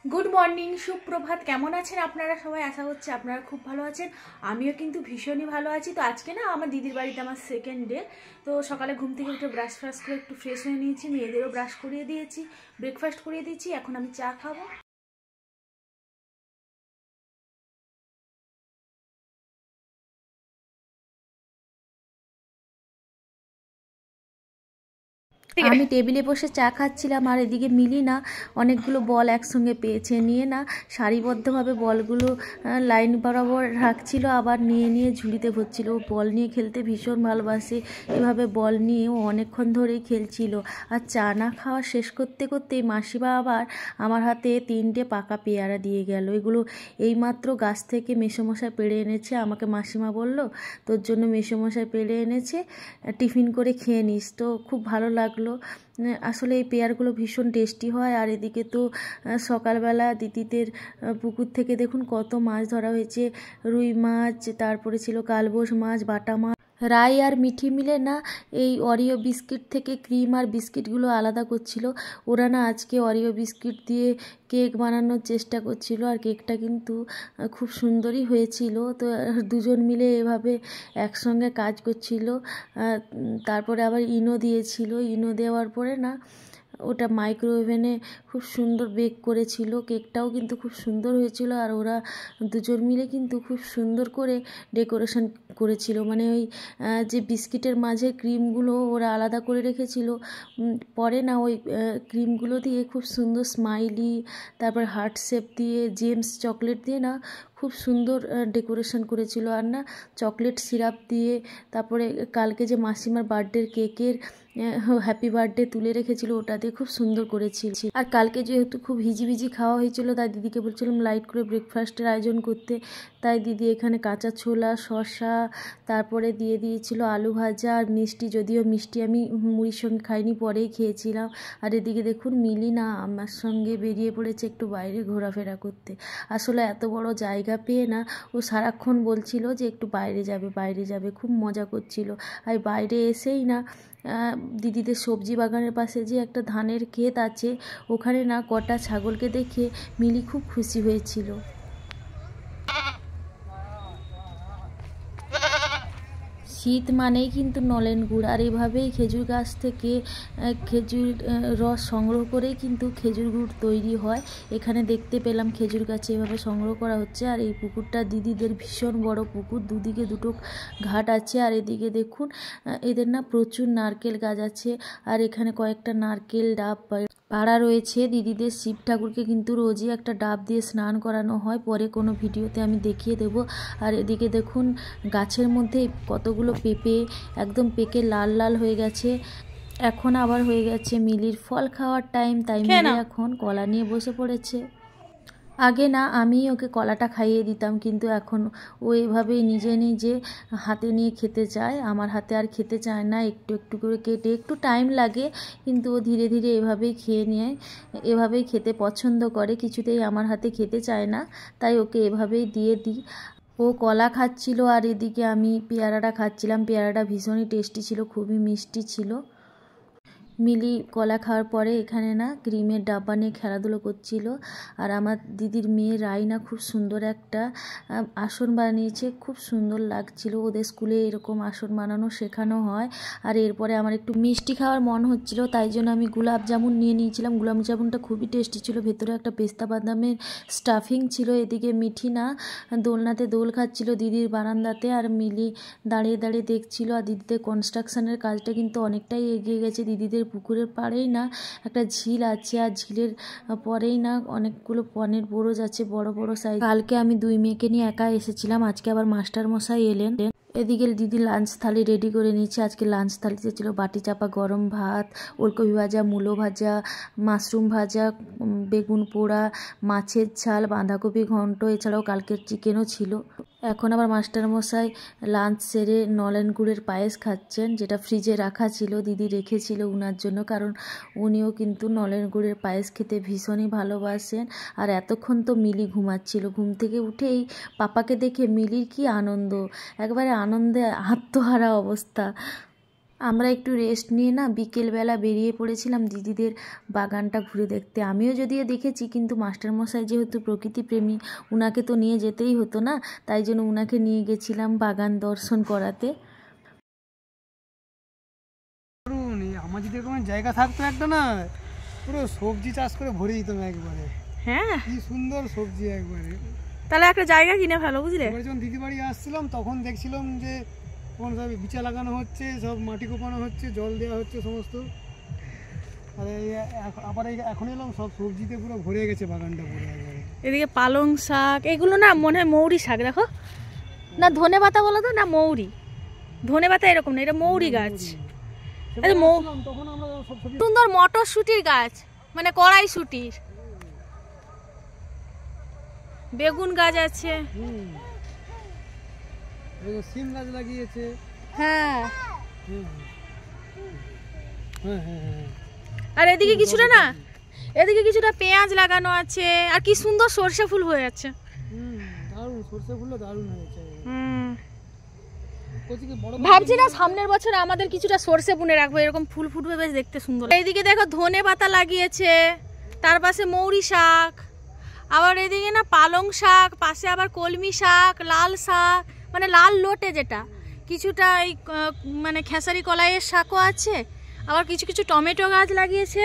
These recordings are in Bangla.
গুড মর্নিং, সুপ্রভাত। কেমন আছেন আপনারা সবাই? আশা করছি আপনারা খুব ভালো আছেন। আমিও কিন্তু ভীষণই ভালো আছি। তো আজকে না আমার দিদির বাড়িতে আমার সেকেন্ড ডে। তো সকালে ঘুম থেকে উঠে ব্রাশ ফ্রাশ করে একটু ফ্রেশ হয়ে নিয়েছি, মেয়েদেরও ব্রাশ করিয়ে দিয়েছি, ব্রেকফাস্ট করিয়ে দিয়েছি। এখন আমি চা খাবো। আমি টেবিলে বসে চা খাচ্ছিলাম, আর এদিকে মিলি না অনেকগুলো বল একসঙ্গে পেয়েছে, নিয়ে না সারিবদ্ধভাবে বলগুলো লাইন বরাবর রাখছিল, আবার নিয়ে নিয়ে ঝুড়িতে ভরছিল। ও বল নিয়ে খেলতে ভীষণ ভালোবাসে। এভাবে বল নিয়ে ও অনেকক্ষণ ধরেই খেলছিল। আর চা না খাওয়া শেষ করতে করতেই মাসিমা আবার আমার হাতে 3টে পাকা পেয়ারা দিয়ে গেল। এগুলো এইমাত্র গাছ থেকে মেসোমশাই পেড়ে এনেছে। আমাকে মাসিমা বলল, তোর জন্য মেসোমশাই পেড়ে এনেছে, টিফিন করে খেয়ে নিস। তো খুব ভালো লাগলো। আসলে এই পেয়ারগুলো ভীষণ টেস্টি হয়। আর এদিকে তো সকালবেলা দিদিদের পুকুর থেকে দেখুন কত মাছ ধরা হয়েছে। রুই মাছ, তারপরে ছিল কালবোস মাছ, বাটা মাছ। রাই আর মিঠি মিলে না এই অরিও বিস্কিট থেকে ক্রিম আর বিস্কিটগুলো আলাদা করছিল। ওরা না আজকে অরিও বিস্কিট দিয়ে কেক বানানোর চেষ্টা করছিল, আর কেকটা কিন্তু খুব সুন্দরই হয়েছিল। তো দুজন মিলে এভাবে একসঙ্গে কাজ করছিল। তারপরে আবার ইনো দিয়েছিল। ইনো দেওয়ার পরে না ওটা মাইক্রোওভেনে খুব সুন্দর বেক করেছিল। কেকটাও কিন্তু খুব সুন্দর হয়েছিল। আর ওরা দুজন মিলে কিন্তু খুব সুন্দর করে ডেকোরেশন করেছিল। মানে ওই যে বিস্কিটের মাঝে ক্রিমগুলো ওরা আলাদা করে রেখেছিল, পরে না ওই ক্রিমগুলো দিয়ে খুব সুন্দর স্মাইলি, তারপর হার্ট শেপ দিয়ে, জেমস চকলেট দিয়ে না খুব সুন্দর ডেকোরেশন করেছিল। আর না চকলেট সিরাপ দিয়ে, তারপরে কালকে যে মাসিমার বার্থডের কেকের হ্যাপি বার্থডে তুলে রেখেছিল, ওটা দিয়ে খুব সুন্দর করেছিল। আর কালকে যেহেতু খুব হিজিবিজি খাওয়া হয়েছিল, তাই দিদিকে বলছিলাম লাইট করে ব্রেকফাস্টের আয়োজন করতে। তাই দিদি এখানে কাঁচা ছোলা, শসা, তারপরে দিয়ে দিয়েছিল আলু ভাজা আর মিষ্টি। যদিও মিষ্টি আমি মুড়ির সঙ্গে খাইনি, পরেই খেয়েছিলাম। আর এদিকে দেখুন মিলি না আমার সঙ্গে বেরিয়ে পড়েছে একটু বাইরে ঘোরাফেরা করতে। আসলে এত বড় জায়গা পেয়ে না ও সারাক্ষণ বলছিল যে একটু বাইরে যাবে বাইরে যাবে, খুব মজা করছিল। আর বাইরে এসেই না দিদিদের সবজি বাগানের পাশে যে একটা ধানের ক্ষেত আছে, ওখানে না কটা ছাগলকে দেখে মিলি খুব খুশি হয়েছিল। শীত মানেই কিন্তু নলেন গুড়। আর এইভাবেই খেজুর গাছ থেকে খেজুর রস সংগ্রহ করেই কিন্তু খেজুর গুড় তৈরি হয়। এখানে দেখতে পেলাম খেজুর গাছে এভাবে সংগ্রহ করা হচ্ছে। আর এই পুকুরটা দিদিদের ভীষণ বড় পুকুর, দুদিকে দুটো ঘাট আছে। আর এদিকে দেখুন এদের না প্রচুর নারকেল গাছ আছে। আর এখানে কয়েকটা নারকেল ডাব পাড়া রয়েছে। দিদিদের শিব ঠাকুরকে কিন্তু রোজই একটা ডাব দিয়ে স্নান করানো হয়, পরে কোনো ভিডিওতে আমি দেখিয়ে দেব। আর এদিকে দেখুন গাছের মধ্যে কতগুলো পেঁপে একদম পেকে লাল লাল হয়ে গেছে। এখন আবার হয়ে গেছে মিলির ফল খাওয়ার টাইম, তাই মিলি এখন কলা নিয়ে বসে পড়েছে। আগে না আমি ওকে কলাটা খাইয়ে দিতাম, কিন্তু এখন ও এভাবেই নিজে নিজে হাতে নিয়ে খেতে চায়। আমার হাতে আর খেতে চায় না। একটু একটু করে কেটে, একটু টাইম লাগে, কিন্তু ও ধীরে ধীরে এভাবেই খেয়ে নেয়, এভাবেই খেতে পছন্দ করে। কিছুতেই আমার হাতে খেতে চায় না, তাই ওকে এভাবেই দিয়ে দিই। ও কলা খাচ্ছিল, আর এদিকে আমি পেয়ারাটা খাচ্ছিলাম। পেয়ারাটা ভীষণই টেস্টি ছিল, খুবই মিষ্টি ছিল। মিলি কলা খাওয়ার পরে এখানে না ক্রিমের ডাব্বা নিয়ে খেলাধুলো করছিল। আর আমার দিদির মেয়ে রাইনা খুব সুন্দর একটা আসন বানিয়েছে, খুব সুন্দর লাগছিল। ওদের স্কুলে এরকম আসন বানানো শেখানো হয়। আর এরপরে আমার একটু মিষ্টি খাওয়ার মন হচ্ছিল, তাই জন্য আমি গুলাব জামুন নিয়ে নিয়েছিলাম। গুলাব জামুনটা খুবই টেস্টি ছিল, ভেতরে একটা পেস্তা বাদামের স্টাফিং ছিল। এদিকে মিঠি না দোলনাতে দোল খাচ্ছিল দিদির বারান্দাতে, আর মিলি দাঁড়িয়ে দাঁড়িয়ে দেখছিল। আর দিদিদের কনস্ট্রাকশনের কাজটা কিন্তু অনেকটাই এগিয়ে গেছে। দিদিদের পুকুরের পাড়েই না একটা ঝিল আছে, আর ঝিলের পরেই না অনেকগুলো পনের বরজ আছে, বড় বড় সাইজ। কালকে আমি 2 মেয়েকে নিয়ে একা এসেছিলাম, আজকে আবার মাস্টার মশাই এলেন। এদিকে দিদি লাঞ্চ থালি রেডি করে নিচ্ছে। আজকে লাঞ্চ থালিতে ছিল বাটি চাপা গরম ভাত, ওলকপি ভাজা, মূলো ভাজা, মাশরুম ভাজা, বেগুন পোড়া, মাছের ঝাল, বাঁধাকপি ঘন্ট, এছাড়াও কালকের চিকেনও ছিল। এখন আবার মাস্টারমশাই লাঞ্চ সেরে নলেন গুড়ের পায়েস খাচ্ছেন, যেটা ফ্রিজে রাখা ছিল, দিদি রেখেছিল উনার জন্য, কারণ উনিও কিন্তু নলেন গুড়ের পায়েস খেতে ভীষণই ভালোবাসেন। আর এতক্ষণ তো মিলি ঘুমাচ্ছিল। ঘুম থেকে উঠেই পাপাকে দেখে মিলির কি আনন্দ, একবারে আনন্দে আত্মহারা অবস্থা। আমরা একটু রেস্ট নিয়ে না বিকেলবেলা বেরিয়ে পড়েছিলাম দিদিদের বাগানটা ঘুরে দেখতে। আমিও যদিও দেখেছি, কিন্তু মাস্টারমশাই যেহেতু প্রকৃতিপ্রেমী, উনাকে তো নিয়ে যেতেই হতো না, তাই জন্য উনাকে নিয়ে গেছিলাম বাগান দর্শন করাতে। আমার যদি এরকম জায়গা থাকতো একটা না, পুরো সবজি চাষ করে ভরে দিতাম একবারে। হ্যাঁ, কি সুন্দর সবজি একবারে। তাহলে একটা জায়গা কিনে ফেলো, বুঝলে। এবার যখন দিদি বাড়ি আসছিলাম তখন দেখছিলাম যে তখন সব বিচা লাগানো হচ্ছে, সব মাটি কোপানো হচ্ছে, জল দেওয়া হচ্ছে সমস্ত। আর আবার এখন এলাম, সব সবজিতে পুরো ভরে গেছে বাগানটা পুরো একবারে। এদিকে পালং শাক, এগুলো না মনে হয় মৌরি শাক, দেখো না, ধনে পাতা বলো তো না, মৌরি। ধনে পাতা এরকম না, এটা মৌরি গাছ। তখন আমরা সব সবজি, সুন্দর মটরশুটির গাছ, মানে কড়াইশুটির। বেগুন গাছ আছে, সিম গাছ লাগিয়েছে। হ্যাঁ। হ্যাঁ হ্যাঁ হ্যাঁ। আর এদিকে কিছুটা না, এদিকে কিছুটা পেঁয়াজ লাগানো আছে, আর কি সুন্দর সরষে ফুল হয়ে আছে। দারুণ, সরষে ফুলও দারুণ হয়েছে। ভাবছি না সামনের বছর আমাদের কিছুটা সরষে বুনে রাখবো, এরকম ফুল ফুটবে, বেশ দেখতে সুন্দর। এইদিকে দেখো ধনে পাতা লাগিয়েছে, তার পাশে মৌরি শাক, আবার এদিকে না পালং শাক, পাশে আবার কলমি শাক, লাল শাক, মানে লাল লোটে যেটা, কিছুটা এই মানে খেসারি কলাইয়ের শাকও আছে, আবার কিছু কিছু টমেটো গাছ লাগিয়েছে।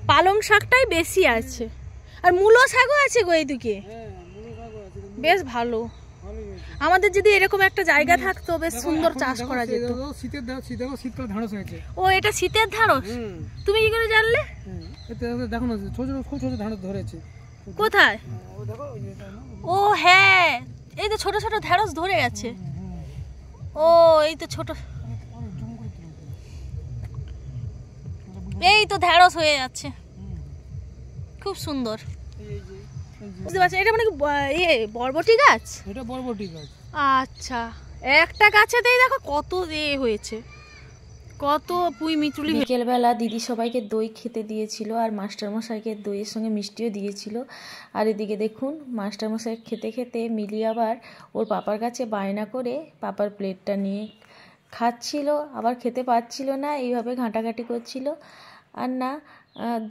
পালং শাকটাই বেশি আছে, আর মূলো শাকও আছে গো এইদিকে, বেশ ভালো। আমাদের যদি এরকম একটা জায়গা থাকতো, বেশ সুন্দর চাষ করা যেত। শীতকাল ঢাঁড়স হয়েছে। ও, এটা শীতের ঢাঁড়স? তুমি কি করে জানলে? দেখো না, ছোট খুব ছোট ঢাঁড়স ধরেছে। কোথায়? ও হ্যাঁ, এই তো ছোট ছোট ঢেঁড়স ধরে গেছে। ও, এই তো ছোট, এই তো ঢেঁড়স হয়ে যাচ্ছে, খুব সুন্দর। বুঝতে পারছি, এটা মানে বরবটি গাছ? এটা বরবটি গাছ। আচ্ছা, একটা গাছেতেই দেখো কত হয়েছে, কত পুঁই মিচুলি। বিকেলবেলা দিদি সবাইকে দই খেতে দিয়েছিল, আর মাস্টারমশাইকে দইয়ের সঙ্গে মিষ্টিও দিয়েছিল। আর এদিকে দেখুন, মাস্টারমশাই খেতে খেতে মিলি আবার ওর পাপার কাছে বায়না করে পাপার প্লেটটা নিয়ে খাচ্ছিল, আবার খেতে পাচ্ছিল না, এইভাবে ঘাঁটাঘাঁটি করছিল। আর না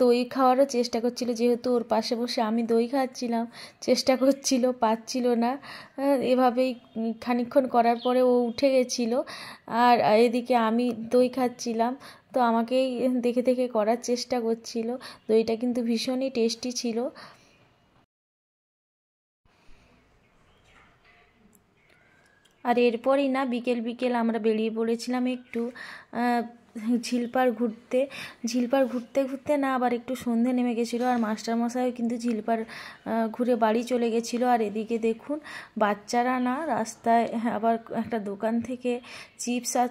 দই খাওয়ারও চেষ্টা করছিল, যেহেতু ওর পাশে বসে আমি দই খাচ্ছিলাম, চেষ্টা করছিল, পাচ্ছিল না। এভাবেই খানিকক্ষণ করার পরে ও উঠে গেছিল, আর এদিকে আমি দই খাচ্ছিলাম, তো আমাকেই দেখে দেখে করার চেষ্টা করছিল। দইটা কিন্তু ভীষণই টেস্টি ছিল। আর এরপরই না বিকেল বিকেল আমরা বেরিয়ে পড়েছিলাম একটু ঝিলপাড় ঘুরতে। ঝিলপাড় ঘুরতে ঘুরতে না আবার একটু সন্ধে নেমে গেছিলো, আর মাস্টারমশাইও কিন্তু ঝিলপাড় ঘুরে বাড়ি চলে গেছিলো। আর এদিকে দেখুন, বাচ্চারা না রাস্তায় আবার একটা দোকান থেকে চিপস আর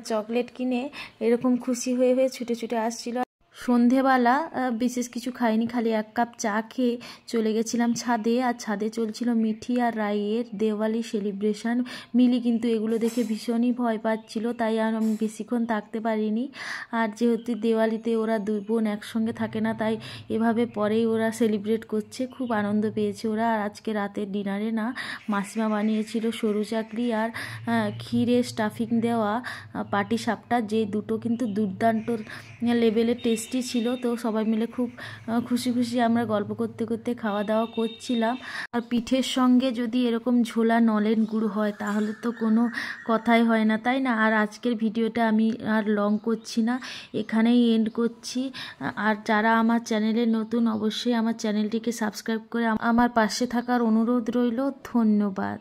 চকলেট কিনে এরকম খুশি হয়ে হয়ে ছুটে ছুটে আসছিলো। সন্ধেবেলা বিশেষ কিছু খাইনি, খালি 1 কাপ চা খেয়ে চলে গেছিলাম ছাদে। আর ছাদে চলছিল মিঠি আর রাইয়ের দেওয়ালি সেলিব্রেশন। মিলি কিন্তু এগুলো দেখে ভীষণই ভয় পাচ্ছিল, তাই আর আমি বেশিক্ষণ থাকতে পারিনি। আর যেহেতু দেওয়ালিতে ওরা 2 বোন একসঙ্গে থাকে না, তাই এভাবে পরেই ওরা সেলিব্রেট করছে, খুব আনন্দ পেয়েছে ওরা। আর আজকে রাতের ডিনারে না মাসিমা বানিয়েছিল সরু চাকরি আর ক্ষীরে স্টাফিং দেওয়া পাটিসাপটা, যে দুটো কিন্তু দুর্দান্ত লেভেলের টেস্টি ছিল। তো সবাই মিলে খুব খুশি খুশি আমরা গল্প করতে করতে খাওয়া দাওয়া করছিলাম। আর পিঠের সঙ্গে যদি এরকম ঝোলা নলেন গুড় হয় তাহলে তো কোনো কথাই হয় না, তাই না? আর আজকের ভিডিওটা আমি আর লং করছি না, এখানেই এন্ড করছি। আর যারা আমার চ্যানেলে নতুন, অবশ্যই আমার চ্যানেলটিকে সাবস্ক্রাইব করে আমার পাশে থাকার অনুরোধ রইল। ধন্যবাদ।